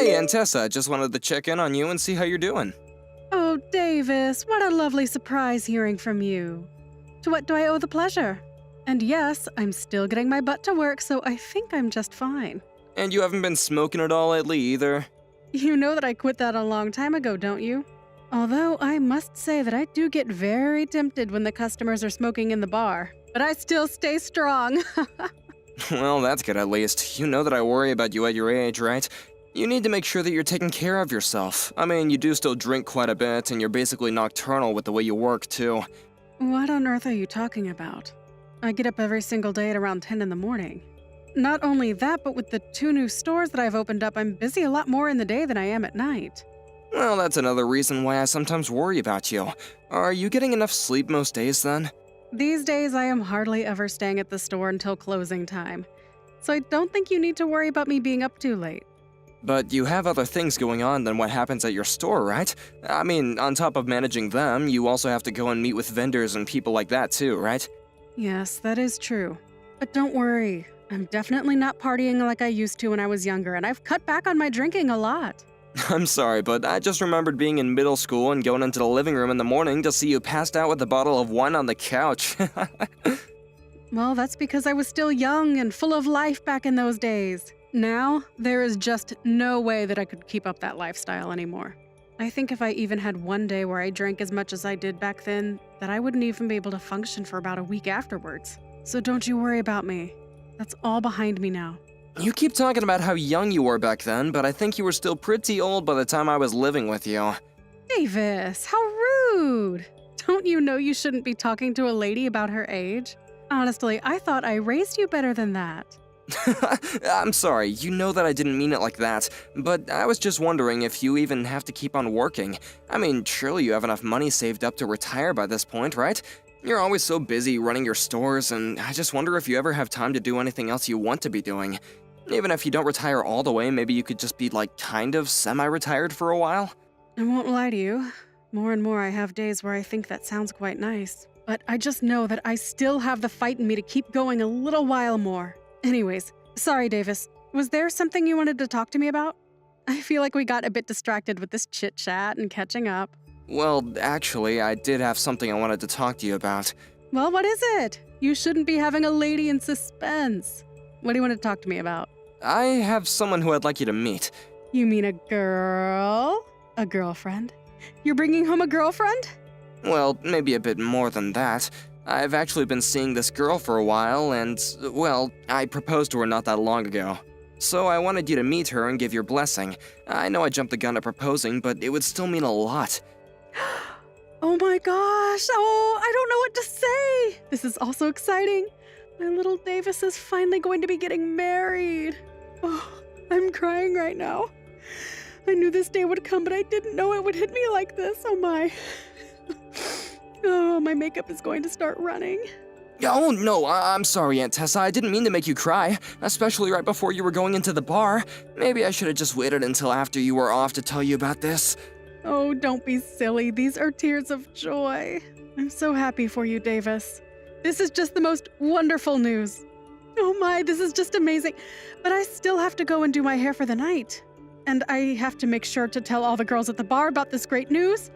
Hey, Aunt Tessa, just wanted to check in on you and see how you're doing. Oh, Davis, what a lovely surprise hearing from you. To what do I owe the pleasure? And yes, I'm still getting my butt to work, so I think I'm just fine. And you haven't been smoking at all lately either? You know that I quit that a long time ago, don't you? Although I must say that I do get very tempted when the customers are smoking in the bar. But I still stay strong. Well, that's good at least. You know that I worry about you at your age, right? You need to make sure that you're taking care of yourself. I mean, you do still drink quite a bit, and you're basically nocturnal with the way you work, too. What on earth are you talking about? I get up every single day at around 10 in the morning. Not only that, but with the 2 new stores that I've opened up, I'm busy a lot more in the day than I am at night. Well, that's another reason why I sometimes worry about you. Are you getting enough sleep most days, then? These days, I am hardly ever staying at the store until closing time. So I don't think you need to worry about me being up too late. But you have other things going on than what happens at your store, right? I mean, on top of managing them, you also have to go and meet with vendors and people like that too, right? Yes, that is true. But don't worry, I'm definitely not partying like I used to when I was younger, and I've cut back on my drinking a lot. I'm sorry, but I just remembered being in middle school and going into the living room in the morning to see you passed out with a bottle of wine on the couch. Well, that's because I was still young and full of life back in those days. Now, there is just no way that I could keep up that lifestyle anymore. I think if I even had one day where I drank as much as I did back then, that I wouldn't even be able to function for about a week afterwards. So don't you worry about me. That's all behind me now. You keep talking about how young you were back then, but I think you were still pretty old by the time I was living with you. Davis, how rude! Don't you know you shouldn't be talking to a lady about her age? Honestly, I thought I raised you better than that. I'm sorry, you know that I didn't mean it like that, but I was just wondering if you even have to keep on working. I mean, surely you have enough money saved up to retire by this point, right? You're always so busy running your stores, and I just wonder if you ever have time to do anything else you want to be doing. Even if you don't retire all the way, maybe you could just be like kind of semi-retired for a while? I won't lie to you. More and more I have days where I think that sounds quite nice. But I just know that I still have the fight in me to keep going a little while more. Anyways, sorry, Davis. Was there something you wanted to talk to me about? I feel like we got a bit distracted with this chit-chat and catching up. Well, actually, I did have something I wanted to talk to you about. Well, what is it? You shouldn't be having a lady in suspense. What do you want to talk to me about? I have someone who I'd like you to meet. You mean a girl? A girlfriend? You're bringing home a girlfriend? Well, maybe a bit more than that. I've actually been seeing this girl for a while, and, well, I proposed to her not that long ago. So I wanted you to meet her and give your blessing. I know I jumped the gun at proposing, but it would still mean a lot. Oh my gosh! Oh, I don't know what to say! This is also exciting. My little Davis is finally going to be getting married. Oh, I'm crying right now. I knew this day would come, but I didn't know it would hit me like this. Oh my. Oh, my makeup is going to start running. Oh no, I'm sorry, Aunt Tessa. I didn't mean to make you cry, especially right before you were going into the bar. Maybe I should have just waited until after you were off to tell you about this. Oh, don't be silly. These are tears of joy. I'm so happy for you, Davis. This is just the most wonderful news. Oh my, this is just amazing. But I still have to go and do my hair for the night. And I have to make sure to tell all the girls at the bar about this great news.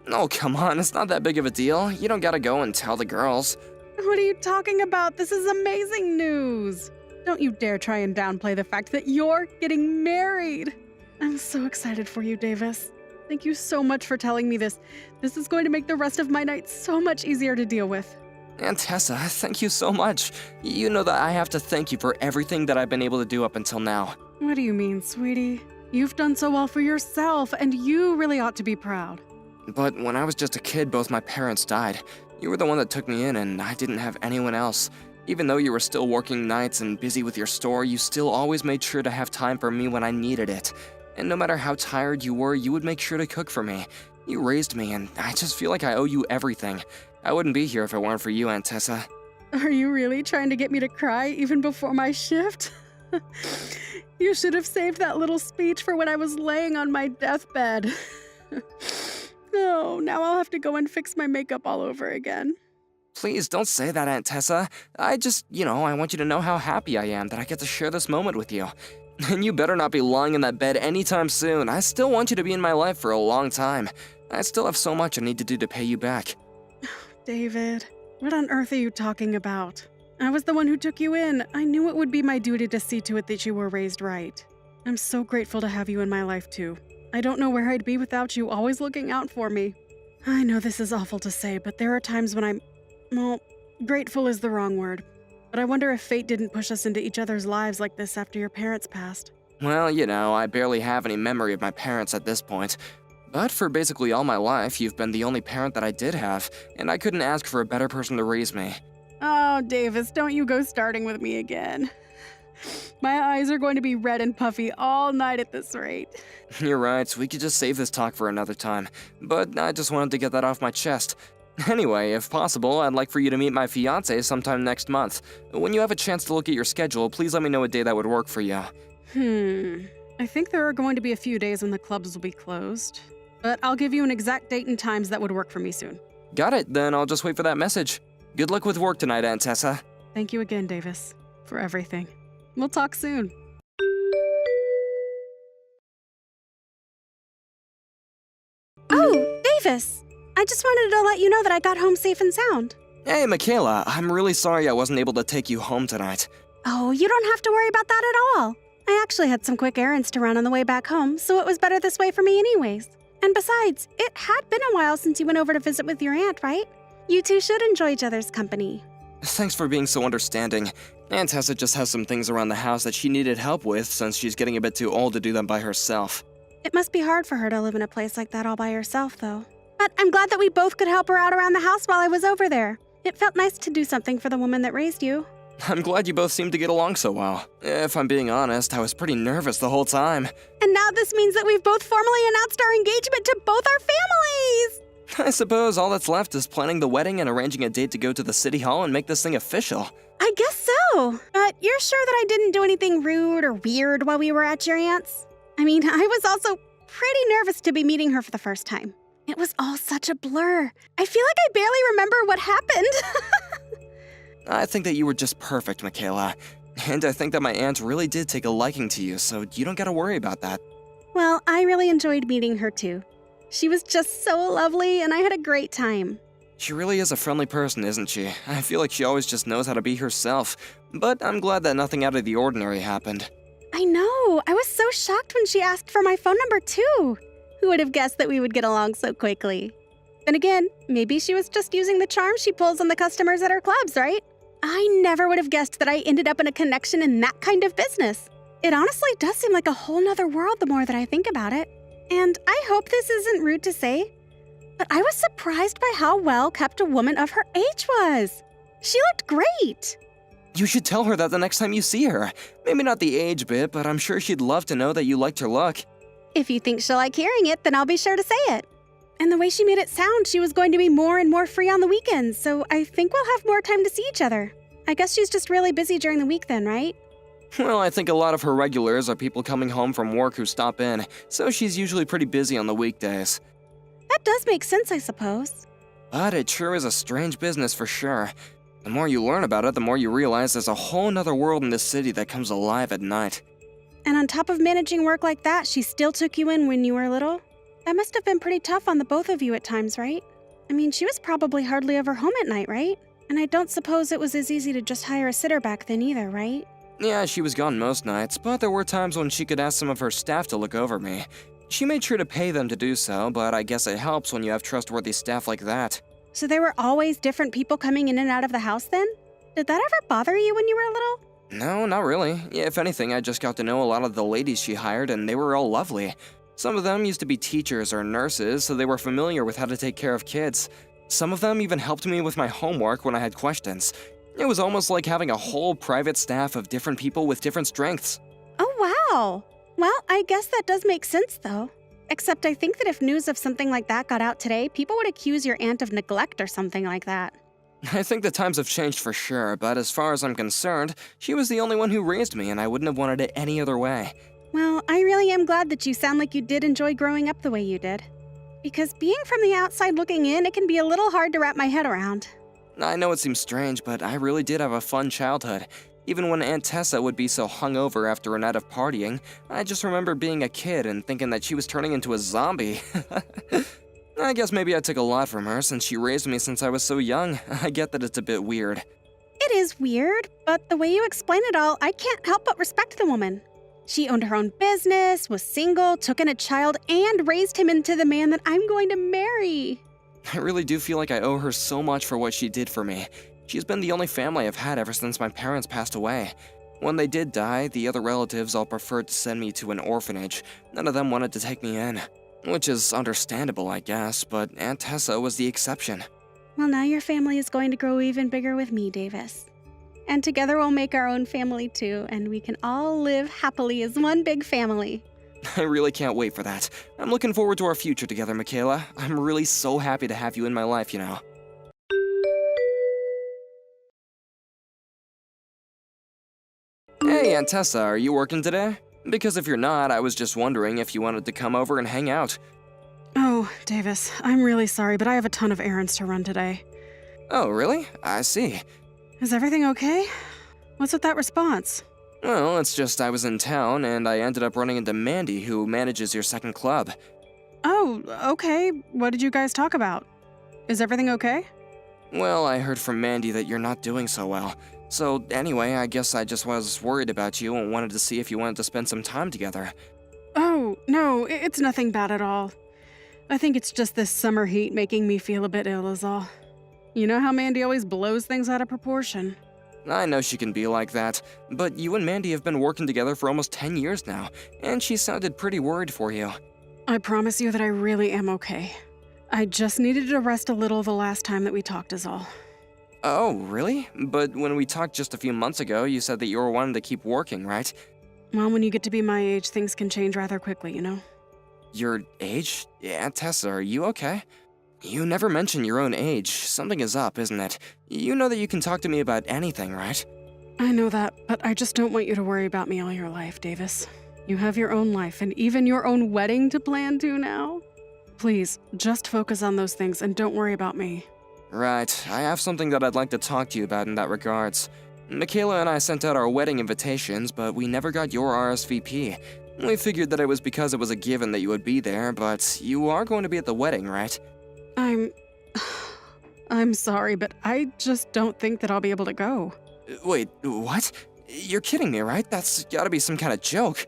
Oh, come on, it's not that big of a deal. You don't gotta go and tell the girls. What are you talking about? This is amazing news. Don't you dare try and downplay the fact that you're getting married. I'm so excited for you, Davis. Thank you so much for telling me this. This is going to make the rest of my night so much easier to deal with. Aunt Tessa, thank you so much. You know that I have to thank you for everything that I've been able to do up until now. What do you mean, sweetie? You've done so well for yourself, and you really ought to be proud. But when I was just a kid, both my parents died. You were the one that took me in, and I didn't have anyone else. Even though you were still working nights and busy with your store, you still always made sure to have time for me when I needed it. And no matter how tired you were, you would make sure to cook for me. You raised me, and I just feel like I owe you everything. I wouldn't be here if it weren't for you, Aunt Tessa. Are you really trying to get me to cry even before my shift? You should have saved that little speech for when I was laying on my deathbed. Oh, now I'll have to go and fix my makeup all over again. Please don't say that, Aunt Tessa. I want you to know how happy I am that I get to share this moment with you. And you better not be lying in that bed anytime soon. I still want you to be in my life for a long time. I still have so much I need to do to pay you back. David, what on earth are you talking about? I was the one who took you in. I knew it would be my duty to see to it that you were raised right. I'm so grateful to have you in my life, too. I don't know where I'd be without you always looking out for me. I know this is awful to say, but there are times when well, grateful is the wrong word. But I wonder if fate didn't push us into each other's lives like this after your parents passed. Well, I barely have any memory of my parents at this point. But for basically all my life, you've been the only parent that I did have, and I couldn't ask for a better person to raise me. Oh, Davis, don't you go starting with me again. My eyes are going to be red and puffy all night at this rate. You're right, we could just save this talk for another time. But I just wanted to get that off my chest. Anyway, if possible, I'd like for you to meet my fiancé sometime next month. When you have a chance to look at your schedule, please let me know a day that would work for you. I think there are going to be a few days when the clubs will be closed. But I'll give you an exact date and times that would work for me soon. Got it, then I'll just wait for that message. Good luck with work tonight, Aunt Tessa. Thank you again, Davis, for everything. We'll talk soon. Oh, Davis! I just wanted to let you know that I got home safe and sound. Hey, Michaela, I'm really sorry I wasn't able to take you home tonight. Oh, you don't have to worry about that at all. I actually had some quick errands to run on the way back home, so it was better this way for me anyways. And besides, it had been a while since you went over to visit with your aunt, right? You two should enjoy each other's company. Thanks for being so understanding. Aunt Tessa just has some things around the house that she needed help with since she's getting a bit too old to do them by herself. It must be hard for her to live in a place like that all by herself, though. But I'm glad that we both could help her out around the house while I was over there. It felt nice to do something for the woman that raised you. I'm glad you both seem to get along so well. If I'm being honest, I was pretty nervous the whole time. And now this means that we've both formally announced our engagement to both our families! I suppose all that's left is planning the wedding and arranging a date to go to the city hall and make this thing official. I guess so. But you're sure that I didn't do anything rude or weird while we were at your aunt's? I mean, I was also pretty nervous to be meeting her for the first time. It was all such a blur. I feel like I barely remember what happened. I think that you were just perfect, Michaela. And I think that my aunt really did take a liking to you, so you don't gotta worry about that. Well, I really enjoyed meeting her too. She was just so lovely, and I had a great time. She really is a friendly person, isn't she? I feel like she always just knows how to be herself. But I'm glad that nothing out of the ordinary happened. I know. I was so shocked when she asked for my phone number too. Who would have guessed that we would get along so quickly? Then again, maybe she was just using the charm she pulls on the customers at her clubs, right? I never would have guessed that I ended up in a connection in that kind of business. It honestly does seem like a whole nother world the more that I think about it. And I hope this isn't rude to say, but I was surprised by how well kept a woman of her age was. She looked great. You should tell her that the next time you see her. Maybe not the age bit, but I'm sure she'd love to know that you liked her look. If you think she'll like hearing it, then I'll be sure to say it. And the way she made it sound, she was going to be more and more free on the weekends, so I think we'll have more time to see each other. I guess she's just really busy during the week then, right? Well, I think a lot of her regulars are people coming home from work who stop in, so she's usually pretty busy on the weekdays. That does make sense, I suppose. But it sure is a strange business for sure. The more you learn about it, the more you realize there's a whole nother world in this city that comes alive at night. And on top of managing work like that, she still took you in when you were little? That must have been pretty tough on the both of you at times, right? I mean, she was probably hardly ever home at night, right? And I don't suppose it was as easy to just hire a sitter back then either, right? Yeah, she was gone most nights, but there were times when she could ask some of her staff to look over me. She made sure to pay them to do so, but I guess it helps when you have trustworthy staff like that. So there were always different people coming in and out of the house then? Did that ever bother you when you were little? No, not really. If anything, I just got to know a lot of the ladies she hired, and they were all lovely. Some of them used to be teachers or nurses, so they were familiar with how to take care of kids. Some of them even helped me with my homework when I had questions. It was almost like having a whole private staff of different people with different strengths. Oh, wow. Well, I guess that does make sense, though. Except I think that if news of something like that got out today, people would accuse your aunt of neglect or something like that. I think the times have changed for sure, but as far as I'm concerned, she was the only one who raised me, and I wouldn't have wanted it any other way. Well, I really am glad that you sound like you did enjoy growing up the way you did. Because being from the outside looking in, it can be a little hard to wrap my head around. I know it seems strange, but I really did have a fun childhood. Even when Aunt Tessa would be so hungover after a night of partying, I just remember being a kid and thinking that she was turning into a zombie. I guess maybe I took a lot from her since she raised me since I was so young. I get that it's a bit weird. It is weird, but the way you explain it all, I can't help but respect the woman. She owned her own business, was single, took in a child, and raised him into the man that I'm going to marry. I really do feel like I owe her so much for what she did for me. She's been the only family I've had ever since my parents passed away. When they did die, the other relatives all preferred to send me to an orphanage. None of them wanted to take me in. Which is understandable, I guess, but Aunt Tessa was the exception. Well, now your family is going to grow even bigger with me, Davis. And together we'll make our own family too, and we can all live happily as one big family. I really can't wait for that. I'm looking forward to our future together, Michaela. I'm really so happy to have you in my life, you know. Hey, Aunt Tessa, are you working today? Because if you're not, I was just wondering if you wanted to come over and hang out. Oh, Davis, I'm really sorry, but I have a ton of errands to run today. Oh, really? I see. Is everything okay? What's with that response? Well, it's just I was in town and I ended up running into Mandy, who manages your second club. Oh, okay. What did you guys talk about? Is everything okay? Well, I heard from Mandy that you're not doing so well. So anyway, I guess I just was worried about you and wanted to see if you wanted to spend some time together. Oh, no, it's nothing bad at all. I think it's just this summer heat making me feel a bit ill is all. You know how Mandy always blows things out of proportion. I know she can be like that, but you and Mandy have been working together for almost 10 years now, and she sounded pretty worried for you. I promise you that I really am okay. I just needed to rest a little the last time that we talked is all. Oh, really? But when we talked just a few months ago, you said that you were wanting to keep working, right? Well, when you get to be my age, things can change rather quickly, you know? Your age? Aunt Tessa, are you okay? You never mention your own age. Something is up, isn't it? You know that you can talk to me about anything, right? I know that, but I just don't want you to worry about me all your life, Davis. You have your own life and even your own wedding to plan to now. Please, just focus on those things and don't worry about me. Right, I have something that I'd like to talk to you about in that regards. Michaela and I sent out our wedding invitations, but we never got your RSVP. We figured that it was because it was a given that you would be there, but you are going to be at the wedding, right? I'm sorry, but I just don't think that I'll be able to go. Wait, what? You're kidding me, right? That's gotta be some kind of joke.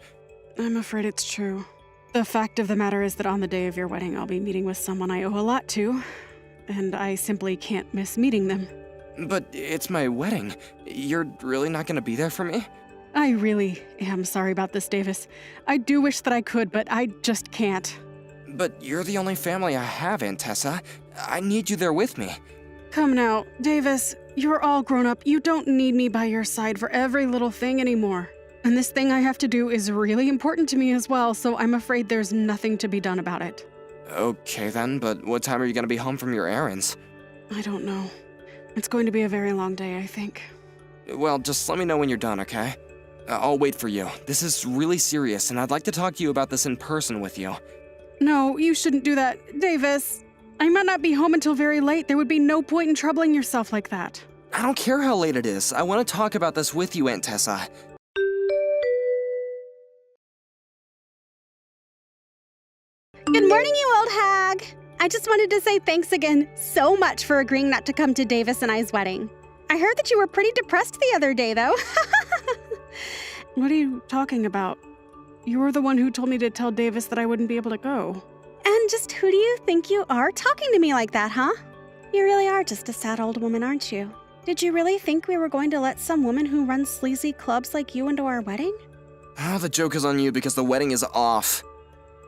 I'm afraid it's true. The fact of the matter is that on the day of your wedding, I'll be meeting with someone I owe a lot to, and I simply can't miss meeting them. But it's my wedding. You're really not gonna be there for me? I really am sorry about this, Davis. I do wish that I could, but I just can't. But you're the only family I have, Aunt Tessa. I need you there with me. Come now, Davis, you're all grown up. You don't need me by your side for every little thing anymore. And this thing I have to do is really important to me as well, so I'm afraid there's nothing to be done about it. Okay then, but what time are you gonna be home from your errands? I don't know. It's going to be a very long day, I think. Well, just let me know when you're done, okay? I'll wait for you. This is really serious, and I'd like to talk to you about this in person with you. No, you shouldn't do that, Davis. I might not be home until very late. There would be no point in troubling yourself like that. I don't care how late it is. I want to talk about this with you, Aunt Tessa. Good morning, you old hag. I just wanted to say thanks again so much for agreeing not to come to Davis and I's wedding. I heard that you were pretty depressed the other day, though. What are you talking about? You were the one who told me to tell Davis that I wouldn't be able to go. And just who do you think you are talking to me like that, huh? You really are just a sad old woman, aren't you? Did you really think we were going to let some woman who runs sleazy clubs like you into our wedding? Oh, the joke is on you because the wedding is off.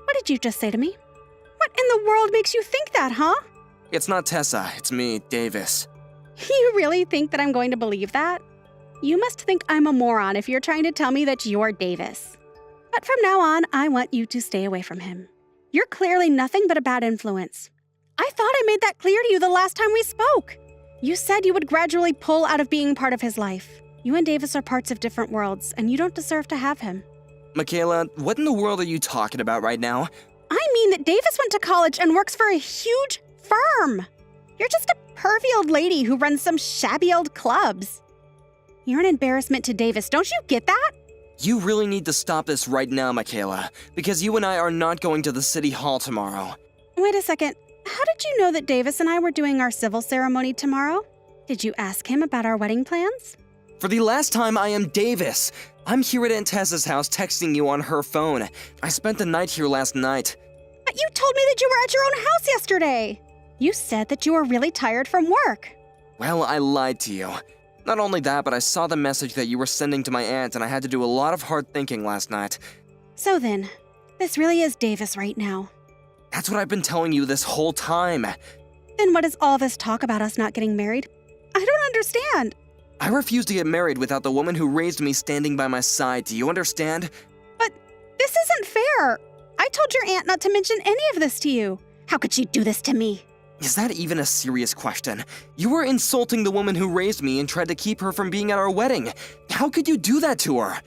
What did you just say to me? What in the world makes you think that, huh? It's not Tessa, it's me, Davis. You really think that I'm going to believe that? You must think I'm a moron if you're trying to tell me that you're Davis. But from now on, I want you to stay away from him. You're clearly nothing but a bad influence. I thought I made that clear to you the last time we spoke. You said you would gradually pull out of being part of his life. You and Davis are parts of different worlds, and you don't deserve to have him. Michaela, what in the world are you talking about right now? I mean that Davis went to college and works for a huge firm. You're just a pervy old lady who runs some shabby old clubs. You're an embarrassment to Davis. Don't you get that? You really need to stop this right now, Michaela, because you and I are not going to the city hall tomorrow. Wait a second. How did you know that Davis and I were doing our civil ceremony tomorrow? Did you ask him about our wedding plans? For the last time, I am Davis. I'm here at Aunt Tessa's house texting you on her phone. I spent the night here last night. But you told me that you were at your own house yesterday. You said that you were really tired from work. Well, I lied to you. Not only that, but I saw the message that you were sending to my aunt, and I had to do a lot of hard thinking last night. So then, this really is Davis right now. That's what I've been telling you this whole time. Then what is all this talk about us not getting married? I don't understand. I refuse to get married without the woman who raised me standing by my side. Do you understand? But this isn't fair. I told your aunt not to mention any of this to you. How could she do this to me? Is that even a serious question? You were insulting the woman who raised me and tried to keep her from being at our wedding. How could you do that to her?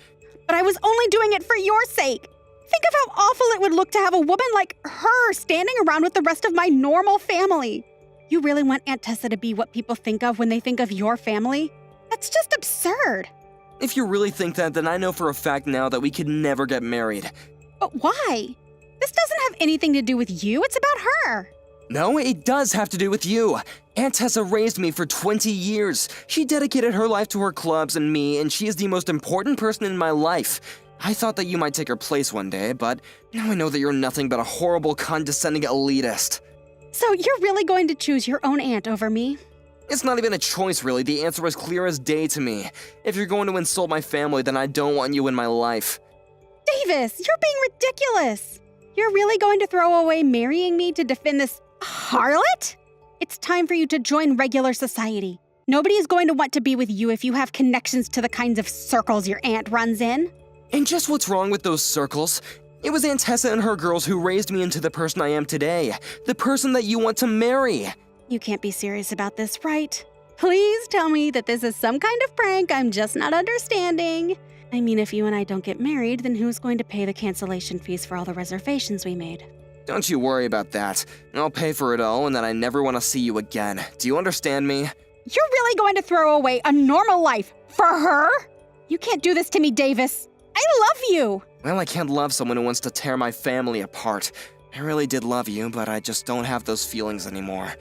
But I was only doing it for your sake. Think of how awful it would look to have a woman like her standing around with the rest of my normal family. You really want Aunt Tessa to be what people think of when they think of your family? That's just absurd. If you really think that, then I know for a fact now that we could never get married. But why? This doesn't have anything to do with you. It's about her. No, it does have to do with you. Aunt Tessa raised me for 20 years. She dedicated her life to her clubs and me, and she is the most important person in my life. I thought that you might take her place one day, but now I know that you're nothing but a horrible, condescending elitist. So you're really going to choose your own aunt over me? It's not even a choice, really. The answer is clear as day to me. If you're going to insult my family, then I don't want you in my life. Davis, you're being ridiculous. You're really going to throw away marrying me to defend this harlot? It's time for you to join regular society. Nobody is going to want to be with you if you have connections to the kinds of circles your aunt runs in. And just what's wrong with those circles? It was Aunt Tessa and her girls who raised me into the person I am today. The person that you want to marry. You can't be serious about this, right? Please tell me that this is some kind of prank I'm just not understanding. I mean, if you and I don't get married, then who's going to pay the cancellation fees for all the reservations we made? Don't you worry about that. I'll pay for it all, and then I never want to see you again. Do you understand me? You're really going to throw away a normal life for her? You can't do this to me, Davis. I love you. Well, I can't love someone who wants to tear my family apart. I really did love you, but I just don't have those feelings anymore.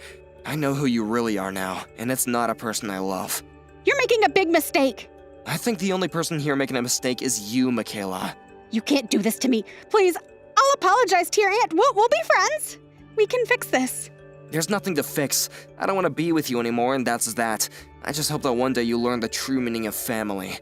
I know who you really are now, and it's not a person I love. You're making a big mistake. I think the only person here making a mistake is you, Michaela. You can't do this to me. Please, I'll apologize to your aunt. We'll be friends. We can fix this. There's nothing to fix. I don't want to be with you anymore, and that's that. I just hope that one day you learn the true meaning of family.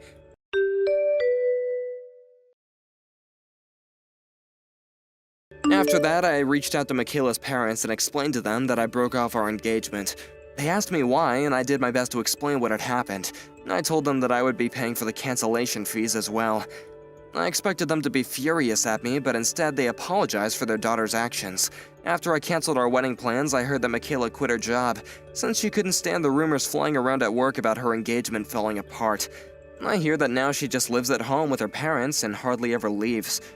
After that, I reached out to Michaela's parents and explained to them that I broke off our engagement. They asked me why, and I did my best to explain what had happened. I told them that I would be paying for the cancellation fees as well. I expected them to be furious at me, but instead they apologized for their daughter's actions. After I canceled our wedding plans, I heard that Michaela quit her job, since she couldn't stand the rumors flying around at work about her engagement falling apart. I hear that now she just lives at home with her parents and hardly ever leaves.